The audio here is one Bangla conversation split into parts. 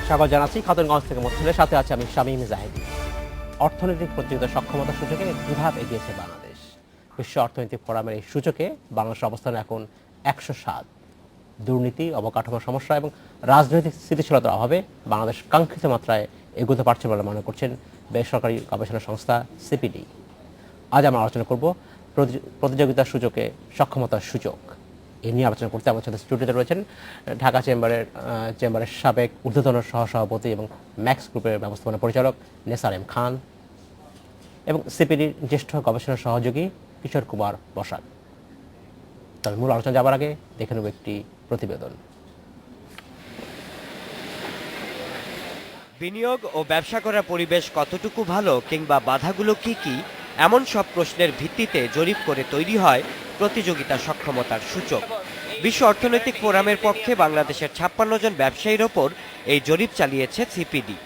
স্বাগত জানাচ্ছি খাতুনগঞ্জ থেকে মোচ্ছেলের সাথে আছে আমি শামীম জাহিদি। অর্থনৈতিক প্রতিযোগিতার সক্ষমতা সূচকে দুধাপ এগিয়েছে বাংলাদেশ। বিশ্ব অর্থনৈতিক ফোরামের এই সূচকে বাংলাদেশের অবস্থান এখন 107। দুর্নীতি, অবকাঠামো সমস্যা এবং রাজনৈতিক স্থিতিশীলতার অভাবে বাংলাদেশ কাঙ্ক্ষিত মাত্রায় এগোতে পারছে বলে মনে করছেন বেসরকারি গবেষণা সংস্থা সিপিডি। আজ আমরা আলোচনা করব প্রতিযোগিতার সূচকে সক্ষমতার সূচক। এ নিয়ে আলোচনা করতে আমার সাথে স্টুডিওতে রয়েছেন ঢাকা চেম্বারের সাবেক ঊর্ধ্বতন সহসভাপতি এবং ম্যাক্স গ্রুপের ব্যবস্থাপনা পরিচালক নেসার এম খান এবং সিপিডির জ্যেষ্ঠ গবেষণা সহযোগী কিশোর কুমার বসাক। তবে মূল আলোচনা যাবার আগে দেখে নেব একটি প্রতিবেদন। বিনিয়োগ ও ব্যবসা করার পরিবেশ কতটুকু ভালো কিংবা বাধাগুলো কি এমন সব প্রশ্নের ভিত্তিতে জরিপ করে তৈরি হয় প্রতিযোগিতা সক্ষমতার সূচক। বিশ্ব অর্থনৈতিক ফোরামের পক্ষে বাংলাদেশের 56 জন ব্যবসায়ীর ওপর এই জরিপ চালিয়েছে সিপিডি।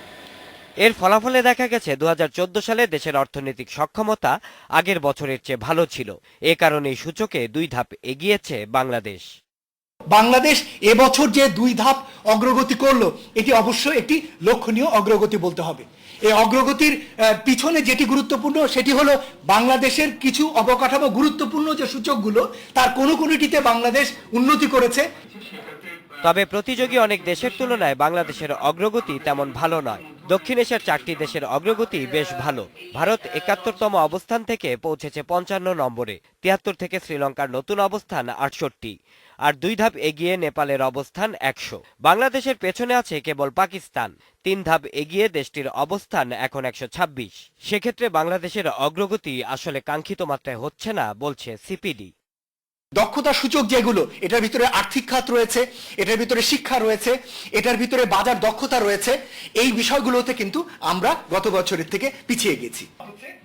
এর ফলাফলে দেখা গেছে 2014 সালে দেশের অর্থনৈতিক সক্ষমতা আগের বছরের চেয়ে ভালো ছিল। এ কারণেই সূচকে 2 ধাপ এগিয়েছে বাংলাদেশ। বাংলাদেশ এবছর যে 2 ধাপ অগ্রগতি করলো, এটি অবশ্যই একটি লক্ষণীয় অগ্রগতি বলতে হবে। এই অগ্রগতির পিছনে যেটি গুরুত্বপূর্ণ সেটি হলো বাংলাদেশের কিছু অবকাঠামো গুরুত্বপূর্ণ যে সূচকগুলো তার কোনোটিতে বাংলাদেশ উন্নতি করেছে। তবে প্রতিযোগী অনেক দেশের তুলনায় বাংলাদেশের অগ্রগতি তেমন ভালো নয়। দক্ষিণ এশিয়ার 4টি দেশের অগ্রগতি বেশ ভালো। ভারত 71তম অবস্থান থেকে পৌঁছেছে 55 নম্বরে। 73 থেকে শ্রীলঙ্কার নতুন অবস্থান 68, আর 2 ধাপ এগিয়ে নেপালের অবস্থান 100। বাংলাদেশের পেছনে আছে কেবল পাকিস্তান। 3 ধাপ এগিয়ে দেশটির অবস্থান এখন 126। সেক্ষেত্রে বাংলাদেশের অগ্রগতি আসলে কাঙ্ক্ষিত মাত্রায় হচ্ছে না বলছে সিপিডি। দক্ষতা সূচক যেগুলো, এটার ভিতরে আর্থিক খাত রয়েছে, এটার ভিতরে শিক্ষা রয়েছে, এটার ভিতরে বাজার দক্ষতা রয়েছে। এই বিষয়গুলোতে কিন্তু আমরা গত বছরের থেকে পিছিয়ে গেছি।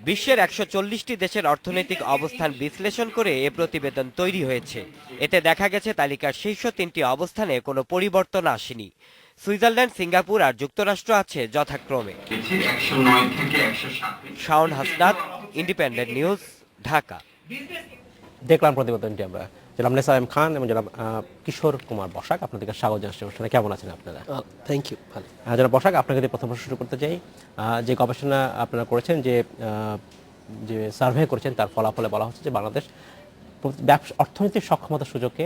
বিশ্বের 140টি দেশের অর্থনৈতিক অবস্থান বিশ্লেষণ করে এ প্রতিবেদন তৈরি হয়েছে। এতে দেখা গেছে তালিকার শীর্ষ 3টি অবস্থানে কোনো পরিবর্তন আসেনি। সুইজারল্যান্ড, সিঙ্গাপুর আর যুক্তরাষ্ট্র আছে যথাক্রমে। Shaon Hasnat, independent news, Dhaka. দেখলাম প্রতিবেদনটি আমরা। জনাব নেসার এম খান এবং জনাব কিশোর কুমার বসাক, আপনাদেরকে স্বাগত জানাচ্ছি অনুষ্ঠানে। কেমন আছেন আপনারা? Thank you. ভালো। জনাব বসাক, আপনাকে দিয়ে প্রথম প্রশ্ন শুরু করতে চাই। যে গবেষণা আপনারা করেছেন, যে সার্ভে করেছেন, তার ফলাফলে বলা হচ্ছে যে বাংলাদেশ অর্থনৈতিক সক্ষমতা সূচকে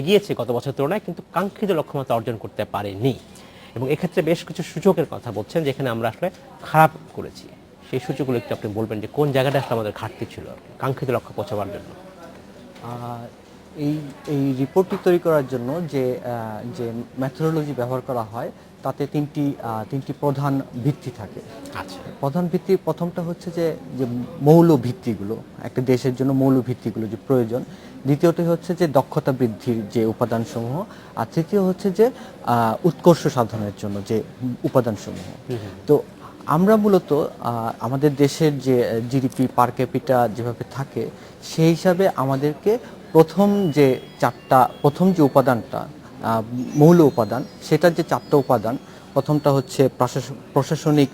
এগিয়েছে গত বছরের তুলনায়, কিন্তু কাঙ্ক্ষিত লক্ষ্যমাত্রা অর্জন করতে পারেনি। এবং এক্ষেত্রে বেশ কিছু সূচকের কথা বলছেন যেখানে আমরা আসলে খারাপ করেছি। সেই সূচকগুলো একটু আপনি বলবেন যে কোন জায়গাটা আসলে আমাদের ঘাটতি ছিল কাঙ্ক্ষিত লক্ষ্য পৌঁছাবার জন্য। এই রিপোর্টটি তৈরি করার জন্য যে মেথোডোলজি ব্যবহার করা হয় তাতে তিনটি প্রধান ভিত্তি থাকে। আচ্ছা, প্রধান ভিত্তি প্রথমটা হচ্ছে যে মৌল ভিত্তিগুলো, একটা দেশের জন্য মৌল ভিত্তিগুলো যে প্রয়োজন। দ্বিতীয়টি হচ্ছে যে দক্ষতা বৃদ্ধির যে উপাদানসমূহ, আর তৃতীয় হচ্ছে যে উৎকর্ষ সাধনের জন্য যে উপাদানসমূহ। তো আমরা মূলত আমাদের দেশের যে জিডিপি পার ক্যাপিটা যেভাবে থাকে সেই হিসাবে আমাদেরকে প্রথম যে উপাদানটা মৌল উপাদান, সেটার যে 4টা উপাদান, প্রথমটা হচ্ছে প্রশাসনিক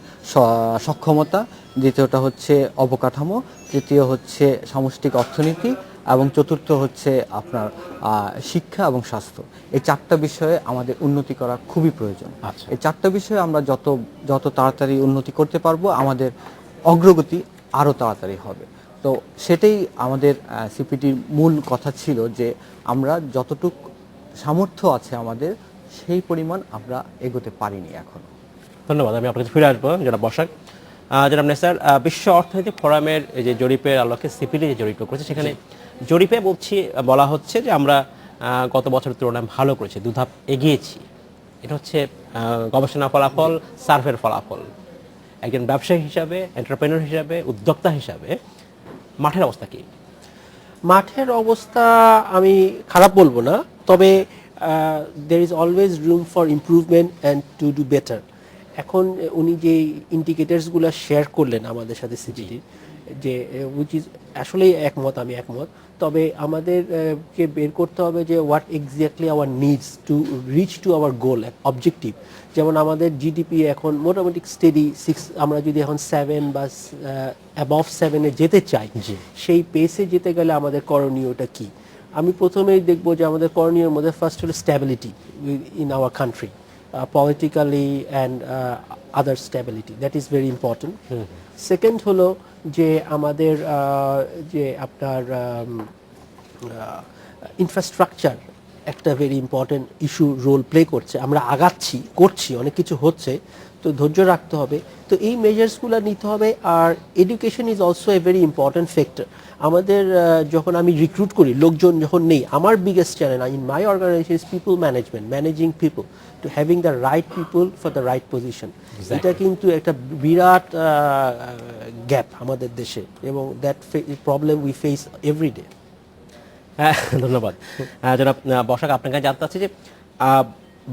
সক্ষমতা, দ্বিতীয়টা হচ্ছে অবকাঠামো, তৃতীয় হচ্ছে সামষ্টিক অর্থনীতি এবং চতুর্থ হচ্ছে আপনার শিক্ষা এবং স্বাস্থ্য। এই 4টা বিষয়ে আমাদের উন্নতি করা খুবই প্রয়োজন। আচ্ছা। এই 4টা বিষয়ে আমরা যত তাড়াতাড়ি উন্নতি করতে পারবো, আমাদের অগ্রগতি আরও তাড়াতাড়ি হবে। তো সেটাই আমাদের সিপিটির মূল কথা ছিল যে আমরা যতটুক সামর্থ্য আছে আমাদের, সেই পরিমাণ আমরা এগোতে পারিনি এখনো। ধন্যবাদ। আমি আপনাকে ফিরে আসবো জনাব বসাক। জনাব নেসার, বিশ্ব অর্থনৈতিক ফোরামের যে জরিপের আলোকে সিপিডি যে জরিপ করেছে, সেখানে জরিপে বলা হচ্ছে যে আমরা গত বছরের তুলনায় ভালো করেছি, 2 ধাপ এগিয়েছি। এটা হচ্ছে গবেষণা ফলাফল, সার্ভের ফলাফল। একজন ব্যবসায়ী হিসাবে, এন্টারপ্রেনার হিসাবে, উদ্যোক্তা হিসাবে মাঠের অবস্থা কি? মাঠের অবস্থা আমি খারাপ বলবো না, তবে there is always room for improvement and to do better. এখন উনি যে ইন্ডিকেটরসগুলো শেয়ার করলেন আমাদের সাথে সিপিডির, যে উইচ ইজ আসলে আমি একমত। তবে আমাদেরকে বের করতে হবে যে what exactly our needs to reach to our goal, objective. যেমন আমাদের জিডিপি এখন মোটামুটি স্টেডি 6, আমরা যদি এখন 7 বা অ্যাবভ 7-এ যেতে চাই, সেই পেসে যেতে গেলে আমাদের করণীয়টা কি? আমি প্রথমেই দেখব যে আমাদের করণীয়ের মধ্যে ফার্স্ট হলো stability in our country. politically and other stability. That is very important. Second হলো যে আমাদের যে আপনার ইনফ্রাস্ট্রাকচার একটা very important issue role play করছে। আমরা করছি অনেক কিছু হচ্ছে, তো ধৈর্য রাখতে হবে। তো এই মেজার্সগুলো নিতে হবে। আর education is also a very important factor. আমাদের যখন আমি রিক্রুট করি, লোকজন যখন নেই, আমার biggest challenge in my organisation is people management, managing people to having the right people for the right position. এটা কিন্তু একটা বিরাট গ্যাপ আমাদের দেশে, এবং that problem we face every day. হ্যাঁ, ধন্যবাদ। জনাব বসাক, আপনার কাছে জানতে চাচ্ছি যে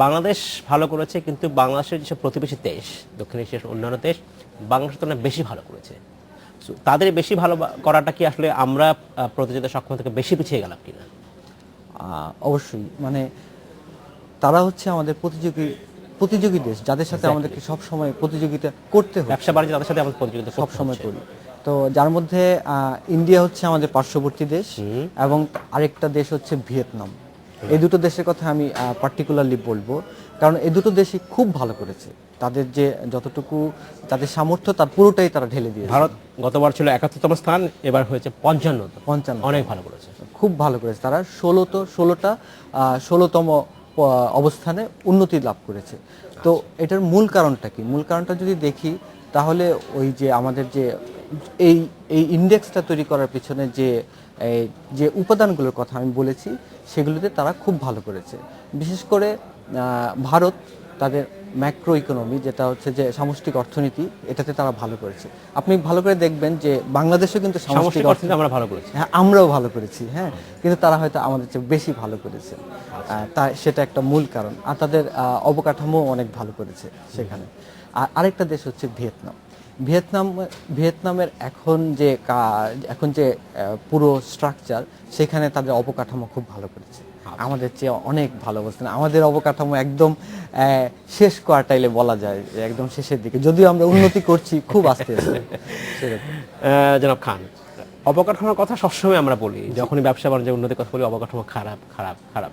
বাংলাদেশ ভালো করেছে, কিন্তু বাংলাদেশের যেসব প্রতিবেশী দেশ, দক্ষিণ এশিয়ার অন্যান্য দেশ বাংলাদেশের তুলনায় বেশি ভালো করেছে। So, তাদের বেশি ভালো করাটা কি আসলে আমরা প্রতিযোগিতা সক্ষম থেকে বেশি পিছিয়ে গেলাম কিনা? অবশ্যই, মানে তারা হচ্ছে আমাদের প্রতিযোগী দেশ, যাদের সাথে আমাদেরকে সব সময় প্রতিযোগিতা করতে হয়। ব্যবসা বাণিজ্য তাদের সাথে আমাদের প্রতিযোগিতা সব সময় করি। তো যার মধ্যে ইন্ডিয়া হচ্ছে আমাদের পার্শ্ববর্তী দেশ, এবং আরেকটা দেশ হচ্ছে ভিয়েতনাম। এই দুটো দেশের কথা আমি পার্টিকুলারলি বলবো, কারণ এই দুটো দেশই খুব ভালো করেছে। তাদের যে যতটুকু তাদের সামর্থ্য তার পুরোটাই তারা ঢেলে দিয়েছে। ভারত গতবার ছিল ৭১তম স্থান, এবার হয়েছে ৫৫। অনেক ভালো করেছে, খুব ভালো করেছে। তারা ১৬তম অবস্থানে উন্নতি লাভ করেছে। তো এটার মূল কারণটা কি? মূল কারণটা যদি দেখি, তাহলে ওই যে আমাদের যে এই ইন্ডেক্সটা তৈরি করার পিছনে যে উপাদানগুলোর কথা আমি বলেছি, সেগুলোতে তারা খুব ভালো করেছে। বিশেষ করে ভারত তাদের ম্যাক্রো ইকোনমি, যেটা হচ্ছে যে সামষ্টিক অর্থনীতি, এটাতে তারা ভালো করেছে। আপনি ভালো করে দেখবেন যে বাংলাদেশও কিন্তু সামষ্টিক অর্থনীতি আমরা ভালো করেছি। হ্যাঁ, আমরাও ভালো করেছি, হ্যাঁ, কিন্তু তারা হয়তো আমাদের চেয়ে বেশি ভালো করেছে। তাই সেটা একটা মূল কারণ। আর তাদের অবকাঠামো অনেক ভালো করেছে সেখানে। আর আরেকটা দেশ হচ্ছে ভিয়েতনামের এখন যে পুরো স্ট্রাকচার, সেখানে তাদের অবকাঠামো খুব ভালো করেছে, আমাদের চেয়ে অনেক ভালো অবস্থান। আমাদের অবকাঠামো একদম শেষ কোয়ার্টাইলে বলা যায়, যে একদম শেষের দিকে, যদিও আমরা উন্নতি করছি খুব আস্তে আস্তে। জনাব খান, অবকাঠামোর কথা সবসময় আমরা বলি, যখনই ব্যবসা বাণিজ্য উন্নতির কথা বলি, অবকাঠামো খারাপ খারাপ খারাপ,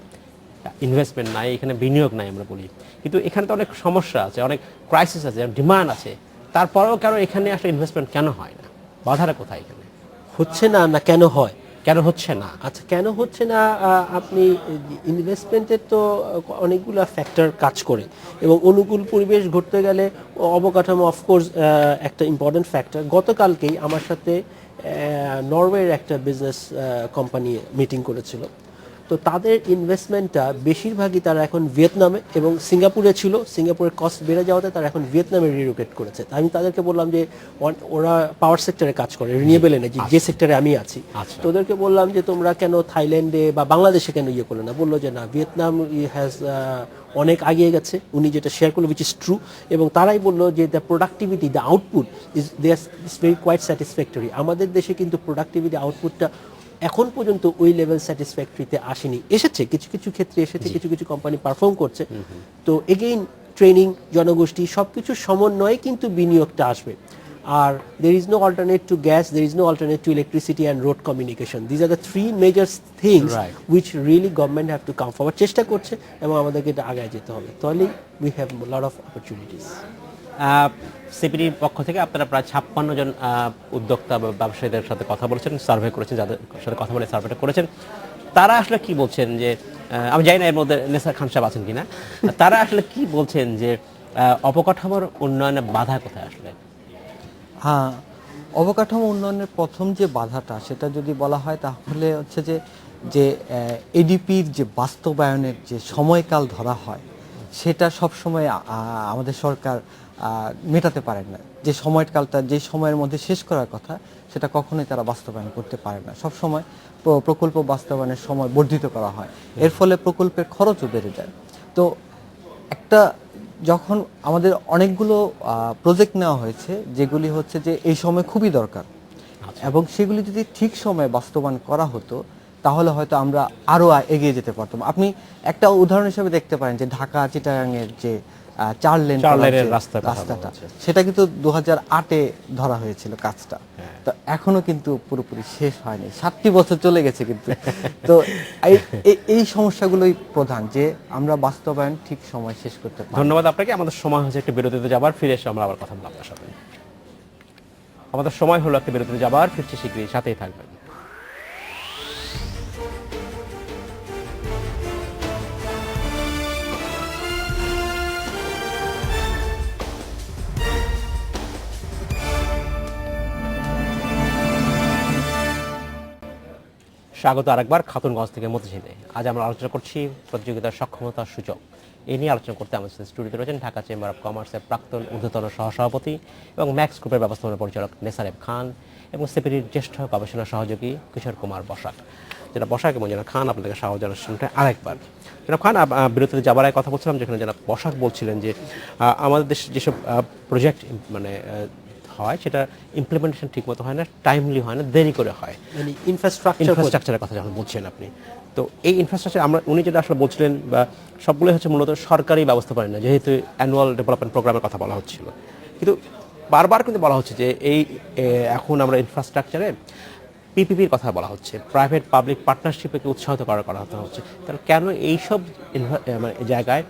ইনভেস্টমেন্ট নাই, এখানে বিনিয়োগ নাই আমরা বলি। কিন্তু এখানে তো অনেক সমস্যা আছে, অনেক ক্রাইসিস আছে, ডিমান্ড আছে। তারপরেও কেন এখানে আসলে ইনভেস্টমেন্ট কেন হয় না? বাধাটা কোথায় এখানে? হচ্ছে না, কেন হয়? কেন হচ্ছে না? আচ্ছা, কেন হচ্ছে না? আপনি ইনভেস্টমেন্টের তো অনেকগুলো ফ্যাক্টর কাজ করে, এবং অনুকূল পরিবেশ ঘটতে গেলে অবকাঠামো অফকোর্স একটা ইম্পর্টেন্ট ফ্যাক্টর। গতকালকেই আমার সাথে নরওয়ের একটা বিজনেস কোম্পানি মিটিং করেছিল। তো তাদের ইনভেস্টমেন্টটা বেশিরভাগই তারা এখন ভিয়েতনামে এবং সিঙ্গাপুরে ছিল। সিঙ্গাপুরের কস্ট বেড়ে যাওয়াতে তারা এখন ভিয়েতনামে রিলোকেট করেছে। আমি তাদেরকে বললাম যে ওরা পাওয়ার সেক্টরে কাজ করে, রিনিউয়েবল এনার্জি, যে সেক্টরে আমি আছি। তো ওদেরকে বললাম যে তোমরা কেন থাইল্যান্ডে বা বাংলাদেশে কেন করলে না? বললো যে না, ভিয়েতনাম হ্যাজ অনেক আগিয়ে গেছে। উনি যেটা শেয়ার করলো, উইচ ইজ ট্রু। এবং তারাই বললো যে the productivity, the output is very quite satisfactory. আমাদের দেশে কিন্তু প্রোডাক্টিভিটি আউটপুটটা এখন পর্যন্ত ওই লেভেল স্যাটিসফ্যাক্টরিতে আসেনি। এসেছে কিছু কিছু ক্ষেত্রে, কিছু কিছু কোম্পানি পারফর্ম করছে। তো এগেইন ট্রেনিং, জনগোষ্ঠী, সবকিছুর সমন্বয়ে কিন্তু বিনিয়োগটা আসবে। আর there is no alternate to gas, there is no alternate to electricity and road communication. These are the three major things which really government have to come forward. চেষ্টা করছে, এবং আমাদেরকে এটা আগায় যেতে হবে, তাহলে we have a lot of opportunities. সিপিডির পক্ষ থেকে আপনারা প্রায় ৫৬ জন উদ্যোক্তা বা ব্যবসায়ীদের সাথে কথা বলেছেন, সার্ভে করেছেন, যাদের সাথে কথা বলে সার্ভেটা করেছেন। তারা আসলে কি বলছেন, যে আমি জানি না এর মধ্যে নেসার খান সাহেব আছেন কিনা, তারা আসলে কি বলছেন যে অবকাঠামোর উন্নয়নে বাধা কোথায় আসলে? হ্যাঁ, অবকাঠামো উন্নয়নের প্রথম যে বাধাটা, সেটা যদি বলা হয়, তাহলে হচ্ছে যে এডিপির যে বাস্তবায়নের যে সময়কাল ধরা হয়, সেটা সব সময় আমাদের সরকার মেটাতে পারে না। যে সময়কালটা, যে সময়ের মধ্যে শেষ করার কথা, সেটা কখনোই তারা বাস্তবায়ন করতে পারে না। সব সময় প্রকল্প বাস্তবায়নের সময় বর্ধিত করা হয়, এর ফলে প্রকল্পের খরচও বেড়ে যায়। তো যখন আমাদের অনেকগুলো প্রজেক্ট নেওয়া হয়েছে, যেগুলি হচ্ছে যে এই সময় খুবই দরকার, এবং সেগুলি যদি ঠিক সময়ে বাস্তবায়ন করা হতো, তাহলে হয়তো আমরা আরও এগিয়ে যেতে পারতাম। আপনি একটা উদাহরণ হিসেবে দেখতে পারেন যে ঢাকা চিটাগাংয়ের 4 লেন চার করার লেনের যে রাস্তার কথা বলা রাস্তাটা, হচ্ছে। সেটা কিন্তু 2008-এ ধরা হয়েছিল কাজটা। তো এখনো কিন্তু পুরোপুরি শেষ হয়নি, 7টি বছর চলে গেছে কিন্তু। তো এই সমস্যাগুলোই প্রধান, যে আমরা বাস্তবায়ন ঠিক সময় শেষ করতে পারি না। ধন্যবাদ আপনাকে। আমাদের সময় হচ্ছে একটু বিরতিতে যাবার, ফিরে এসে আমরা আবার কথা বলবো আপনার সাথে। আমাদের সময় হলো একটা বিরতিতে যাবার, ফিরছি শীঘ্রই, সাথেই থাকবেন। স্বাগত আরেকবার খাতুনগঞ্জ থেকে মতিঝিলে। আজ আমরা আলোচনা করছি প্রতিযোগিতার সক্ষমতার সূচক। এ নিয়ে আলোচনা করতে আমাদের সাথে স্টুডিওতে রয়েছেন ঢাকা চেম্বার অফ কমার্সের প্রাক্তন ঊর্ধ্বতন সহসভাপতি এবং ম্যাক্স গ্রুপের ব্যবস্থাপনা পরিচালক নেসারেব খান এবং সিপিডির জ্যেষ্ঠ গবেষণা সহযোগী কিশোর কুমার বসাক। যেটা বসাক এবং যেটা খান, আপনাদেরকে স্বাগত জানাচ্ছেন আরেকবার। যেটা খান, বিরতিতে যাবার আগে কথা বলছিলাম, যেখানে যেটা বসাক বলছিলেন যে আমাদের দেশে যেসব প্রজেক্ট মানে হয়, সেটা ইমপ্লিমেন্টেশন ঠিকমতো হয় না, টাইমলি হয় না, দেরি করে হয়। মানে ইনফ্রাস্ট্রাকচার কথা যখন বলছেন আপনি, তো এই ইনফ্রাস্ট্রাকচার উনি যেটা আসলে বলছিলেন বা সবগুলোই হচ্ছে মূলত সরকারি ব্যবস্থাপনা না, যেহেতু অ্যানুয়াল ডেভেলপমেন্ট প্রোগ্রামের কথা বলা হচ্ছিল। কিন্তু বারবার কিন্তু বলা হচ্ছে যে এখন আমরা ইনফ্রাস্ট্রাকচারে পিপিপির কথা বলা হচ্ছে, প্রাইভেট পাবলিক পার্টনারশিপকে উৎসাহিত করা হচ্ছে। তাহলে কেন এইসব জায়গায়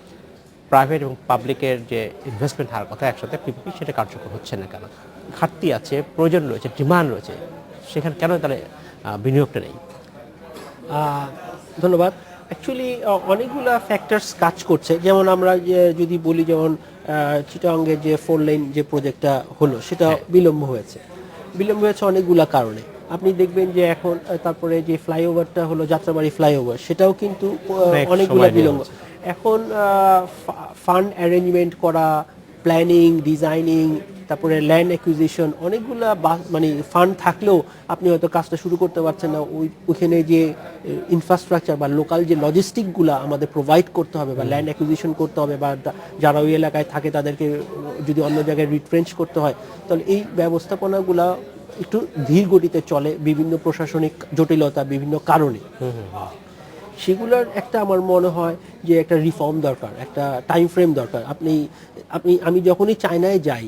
প্রাইভেট এবং পাবলিকের যে ইনভেস্টমেন্ট হওয়ার কথা একসাথে, পিপিপি, সেটা কার্যকর হচ্ছে না কেন? ঘাটতি আছে, প্রয়োজন রয়েছে, ডিমান্ড রয়েছে, সেখানে কেন তাহলে বিনিয়োগটা নেই? ধন্যবাদ। অ্যাকচুয়ালি অনেকগুলা ফ্যাক্টরস কাজ করছে। যেমন আমরা যদি বলি, যেমন চিটাগাংয়ে যে 4 লেন যে প্রজেক্টটা হলো, সেটা বিলম্ব হয়েছে অনেকগুলা কারণে। আপনি দেখবেন যে এখন তারপরে যে ফ্লাইওভারটা হলো, যাত্রাবাড়ি ফ্লাইওভার, সেটাও কিন্তু অনেকগুলা বিলম্ব। এখন ফান্ড অ্যারেঞ্জমেন্ট করা, প্ল্যানিং, ডিজাইনিং, তারপরে ল্যান্ড অ্যাকুইজিশন, অনেকগুলা মানে ফান্ড থাকলেও আপনি হয়তো কাজটা শুরু করতে পারছেন না। ওইখানে যে ইনফ্রাস্ট্রাকচার বা লোকাল যে লজিস্টিকগুলো আমাদের প্রোভাইড করতে হবে, বা ল্যান্ড অ্যাকুইজিশন করতে হবে, বা যারা ওই এলাকায় থাকে তাদেরকে যদি অন্য জায়গায় রিট্রেঞ্চ করতে হয়, তাহলে এই ব্যবস্থাপনাগুলা একটু ধীর গতিতে চলে বিভিন্ন প্রশাসনিক জটিলতা, বিভিন্ন কারণে। সেগুলোর একটা আমার মনে হয় যে একটা রিফর্ম দরকার, একটা টাইম ফ্রেম দরকার। আমি যখনই চায়নায় যাই,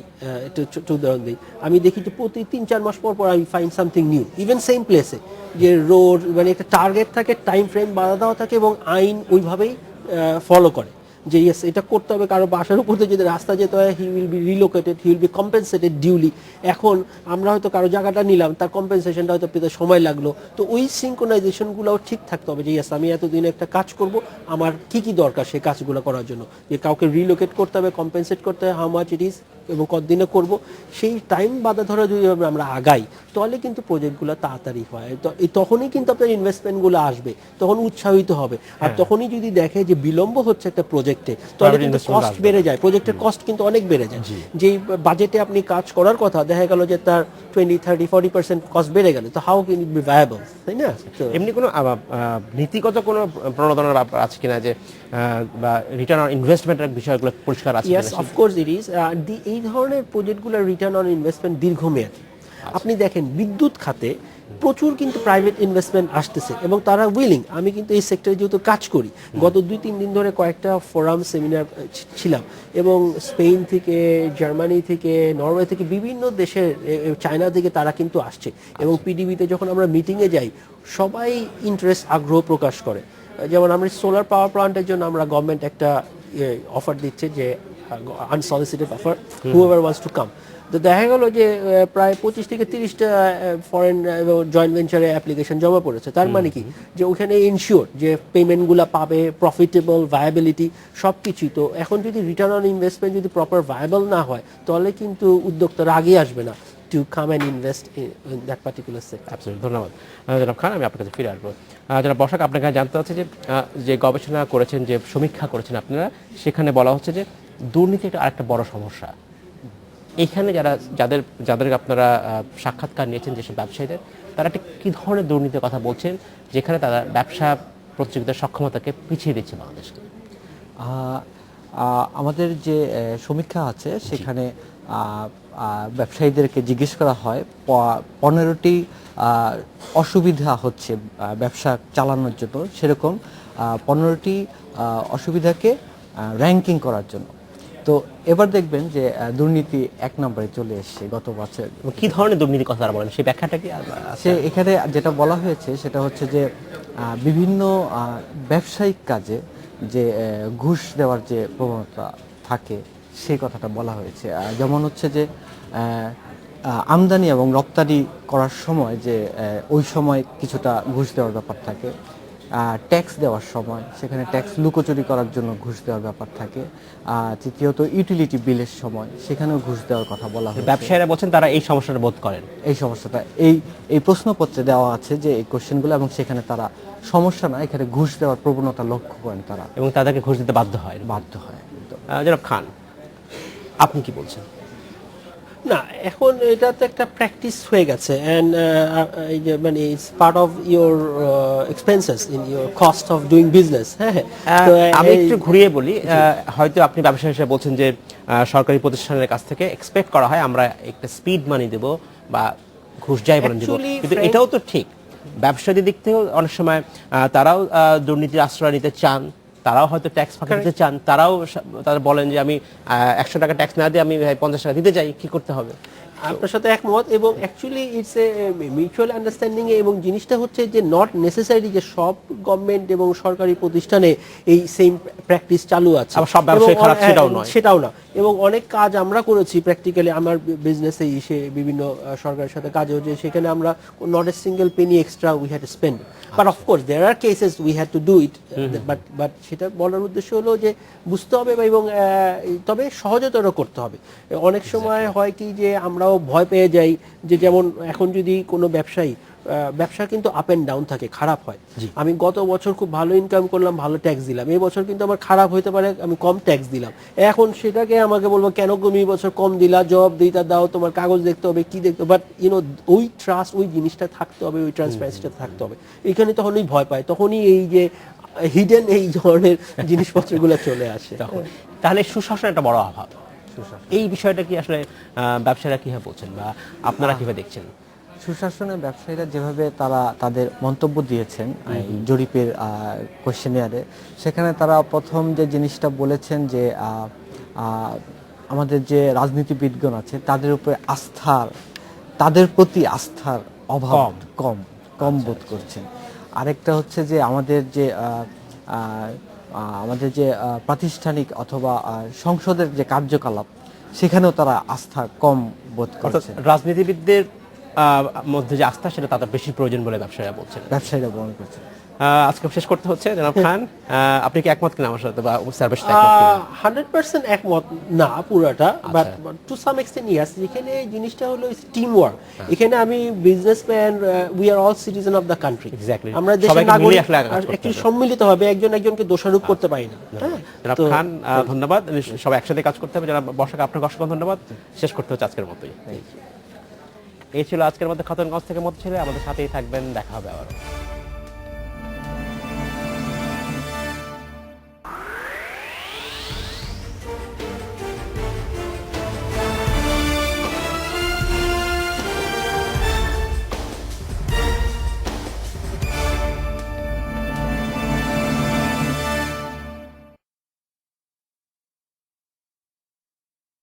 একটু উদাহরণ দিই, আমি দেখি যে প্রতি 3-4 মাস পর আমি find something new, even same প্লেসে, যে রোড, মানে একটা টার্গেট থাকে, টাইম ফ্রেম বাধা দেওয়া থাকে, এবং আইন ওইভাবেই ফলো করে যে ইয়েস এটা করতে হবে। কারো বাসার উপর থেকে যদি রাস্তা যেতে হয়, he will be রিলোকেটেড, he will be compensated duly. এখন আমরা হয়তো কারো জায়গাটা নিলাম, তার কম্পেনসেশনটা হয়তো পেতে সময় লাগলো। তো ওই সিনক্রোনাইজেশনগুলোও ঠিক থাকতে হবে যে ইয়েস আমি এতদিন একটা কাজ করব, আমার কি কি দরকার সেই কাজগুলো করার জন্য, যে কাউকে রিলোকেট করতে হবে, কম্পেনসেট করতে হবে, হাউ মাচ ইট ইজ, এবং কতদিনে করব, সেই টাইম বাধা ধরা যদি আমরা আগাই, তাহলে কিন্তু প্রজেক্টগুলো তাড়াতাড়ি হয়। তো তখনই কিন্তু আপনার ইনভেস্টমেন্টগুলো আসবে, তখন উৎসাহিত হবে। আর তখনই যদি দেখে যে বিলম্ব হচ্ছে একটা প্রজেক্টে, তাহলে কিন্তু কস্ট বেড়ে যায়, প্রজেক্টের কস্ট কিন্তু অনেক বেড়ে যায়। যেই বাজেটে আপনি কাজ করার কথা, দেখা গেল যে তার 20-30-40% কস্ট বেড়ে গেল, তো how can it be viable, তাই না? এমনি কোনো নীতিগত কোনো প্রণোদনার ব্যাপার আছে কিনা, যে বা রিটার্ন অন ইনভেস্টমেন্টের বিষয়গুলো পরিষ্কার আছে? Yes, of course it is. এই ধরনের প্রজেক্টগুলোর রিটার্ন অন ইনভেস্টমেন্ট দীর্ঘমেয়াদী। আপনি দেখেন বিদ্যুৎ খাতে প্রচুর কিন্তু প্রাইভেট ইনভেস্টমেন্ট আসতেছে, এবং তারা উইলিং। আমি কিন্তু এই সেক্টরে যেহেতু কাজ করি, গত 2-3 দিন ধরে কয়েকটা ফোরাম সেমিনার ছিলাম, এবং স্পেন থেকে, জার্মানি থেকে, নরওয়ে থেকে, বিভিন্ন দেশের, চায়না থেকে তারা কিন্তু আসছে। এবং পিডিবিতে যখন আমরা মিটিংয়ে যাই, সবাই ইন্টারেস্ট, আগ্রহ প্রকাশ করে। যেমন আমরা সোলার পাওয়ার প্লান্টের জন্য আমরা গভর্নমেন্ট একটা অফার দিচ্ছে, যে unsolicited offer, whoever wants to come. তো দেখা গেল যে প্রায় 25-30টা ফরেন জয়েন্ট ভেঞ্চারে অ্যাপ্লিকেশন জমা পড়েছে। তার মানে কি, যে ওখানে ইনশিওর যে পেমেন্টগুলো পাবে, প্রফিটেবল, ভায়াবিলিটি সব কিছুই। তো এখন যদি রিটার্ন অন ইনভেস্টমেন্ট যদি প্রপার ভায়াবল না হয়, তাহলে কিন্তু উদ্যোক্তারা আগে আসবে না to come and invest in that particular sector. Absolutely, ধন্যবাদ জনাব খান। আমি আপনার কাছে ফিরে আসবো। জনাব বসাক, আপনার কাছে জানতে চাচ্ছি যে গবেষণা করেছেন, যে সমীক্ষা করেছেন আপনারা, সেখানে বলা হচ্ছে যে দুর্নীতি একটা আরেকটা বড় সমস্যা। এখানে যাদের আপনারা সাক্ষাৎকার নিয়েছেন, যেসব ব্যবসায়ীদের, তারা একটা কী ধরনের দুর্নীতির কথা বলছেন, যেখানে তারা ব্যবসা প্রতিযোগিতার সক্ষমতাকে পিছিয়ে দিচ্ছে বাংলাদেশকে? আমাদের যে সমীক্ষা আছে, সেখানে ব্যবসায়ীদেরকে জিজ্ঞেস করা হয় 15টি অসুবিধা হচ্ছে ব্যবসা চালানোর জন্য, সেরকম 15টি অসুবিধাকে র্যাঙ্কিং করার জন্য। তো এবার দেখবেন যে দুর্নীতি 1 নম্বরে চলে এসেছে গত বছর। এবং কি ধরনের দুর্নীতির কথা তারা বলেন সেই ব্যাখ্যাটা কি সে এখানে যেটা বলা হয়েছে সেটা হচ্ছে যে বিভিন্ন ব্যবসায়িক কাজে যে ঘুষ দেওয়ার যে প্রবণতা থাকে সেই কথাটা বলা হয়েছে। যেমন হচ্ছে যে আমদানি এবং রপ্তানি করার সময় যে ওই সময় কিছুটা ঘুষ দেওয়ার ব্যাপার থাকে, ট্যাক্স দেওয়ার সময় সেখানে ট্যাক্স লুকোচুরি করার জন্য ঘুষ দেওয়ার ব্যাপার থাকে, তৃতীয়ত ইউটিলিটি বিলের সময় সেখানেও ঘুষ দেওয়ার কথা বলা হয়েছে। ব্যবসায়ীরা বলছেন তারা এই সমস্যাটা বোধ করেন। এই সমস্যাটা এই প্রশ্নপত্রে দেওয়া আছে যে এই কোশ্চেনগুলো, এবং সেখানে তারা সমস্যা না, এখানে ঘুষ দেওয়ার প্রবণতা লক্ষ্য করেন তারা, এবং তাদেরকে ঘুষ দিতে বাধ্য হয়। জনাব খান, আপনি কি বলছেন? না, এখন এটা তো একটা প্র্যাকটিস হয়ে গেছে, অ্যান্ড মানে it's part of your expenses in your cost of doing business. হ্যাঁ, তো আমি একটু ঘুরিয়ে বলি, হয়তো আপনি ব্যবসায়ী হিসেবে বলছেন যে সরকারি প্রতিষ্ঠানের কাছ থেকে এক্সপেক্ট করা হয় আমরা একটা স্পিড মানি দেব বা ঘুষ যাই বলেন দেব, Actually, কিন্তু এটাও তো ঠিক। ব্যবসায়ীদের দিক থেকেও অনেক সময় তারাও দুর্নীতির আশ্রয় নিতে চান, তারাও হয়তো ট্যাক্স ফাঁকি দিতে চান, তারা বলেন যে আমি 100 টাকা ট্যাক্স না দিয়ে আমি 50 টাকা দিতে চাই, কি করতে হবে? আপনার সাথে একমত, এবং actually it's a mutual understanding, এবং জিনিসটা হচ্ছে যে নট নেসেসারি যে সব গভর্নমেন্ট এবং সরকারি প্রতিষ্ঠানে এই সেম প্র্যাকটিস চালু আছে, আবার সব ব্যবসায়ী এবং খারাপ সেটাও নয়। সেটাও না। এবং অনেক কাজ আমরা করেছি প্র্যাকটিক্যালি আমার বিজনেসে এসে বিভিন্ন সরকারের সাথে কাজেও, যে সেখানে আমরা not a single penny extra we had spend, but of course there are cases we had to do it, but সেটা বলার উদ্দেশ্য হলো যে বুঝতে হবে এবং তবে সহজতর করতে হবে। অনেক সময় হয় কি যে আমরাও ভয় পেয়ে যাই, যে যেমন এখন যদি কোনো ব্যবসা কিন্তু আপ এন্ড ডাউন থাকে, খারাপ হয়। আমি গত বছর খুব ভালো ইনকাম করলাম, ভালো ট্যাক্স দিলাম, এই বছর কিন্তু আমার খারাপ হতে পারে, আমি কম ট্যাক্স দিলাম। এখন সেটাকে আমাকে বলবো কেন তুমি এই বছর কম দিলা, জবাব দিতে দাও, তোমার কাগজ দেখতে হবে, কি দেখতে হবে, বাট ওই ট্রাস্ট, ওই জিনিসটা থাকতে হবে, ওই ট্রান্সপারেন্সিটা থাকতে হবে। এখানে তখনই ভয় পায়, তখনই এই যে হিডেন এই ধরনের জিনিসপত্রগুলো চলে আসে। তাহলে সুশাসন একটা বড় অভাব। এই বিষয়টা কি আসলে ব্যবসায়ীরা কিভাবে বলছেন বা আপনারা কিভাবে দেখছেন? সুশাসনের ব্যবসায়ীরা যেভাবে তারা তাদের মন্তব্য দিয়েছেন এই জরিপের কোশ্চেনিয়ারে, সেখানে তারা প্রথম যে জিনিসটা বলেছেন যে আমাদের যে রাজনীতিবিদগণ আছে তাদের প্রতি আস্থার অভাব কম বোধ করছেন। আরেকটা হচ্ছে যে আমাদের যে প্রাতিষ্ঠানিক অথবা সংসদের যে কার্যকলাপ, সেখানেও তারা আস্থা কম বোধ করছেন। রাজনীতিবিদদের মধ্যে যে আস্থা, সেটা তাদের বেশি প্রয়োজন বলে ব্যবসায়ীরা মনে করছেন। আজকে শেষ করতে হচ্ছে। জনাব খান, আপনি কি একমত কিনা আমার সাথে, বা সার্ভিস 100% একমত না পুরাটা, বাট টু সাম এক্সটেন্ট ইয়াস। এখানে জিনিসটা হলো টিম ওয়ার্ক। এখানে আমি businessman, we are all citizen of the country. Exactly, আমরা দেশের নাগরিক, একটু সম্মিলিত হবে, একজনকে দোষারোপ করতে পারি না। জনাব খান, ধন্যবাদ। সবাই একসাথে কাজ করতে হবে। জনাব বর্ষাকে আপনাকে অসংখ্য ধন্যবাদ। শেষ করতে হচ্ছে আজকের মতোই। এই ছিল আজকের মধ্যে খতনগঞ্জ থেকে মত ছেলে। আমাদের সাথেই থাকবেন, দেখা হবে আবার।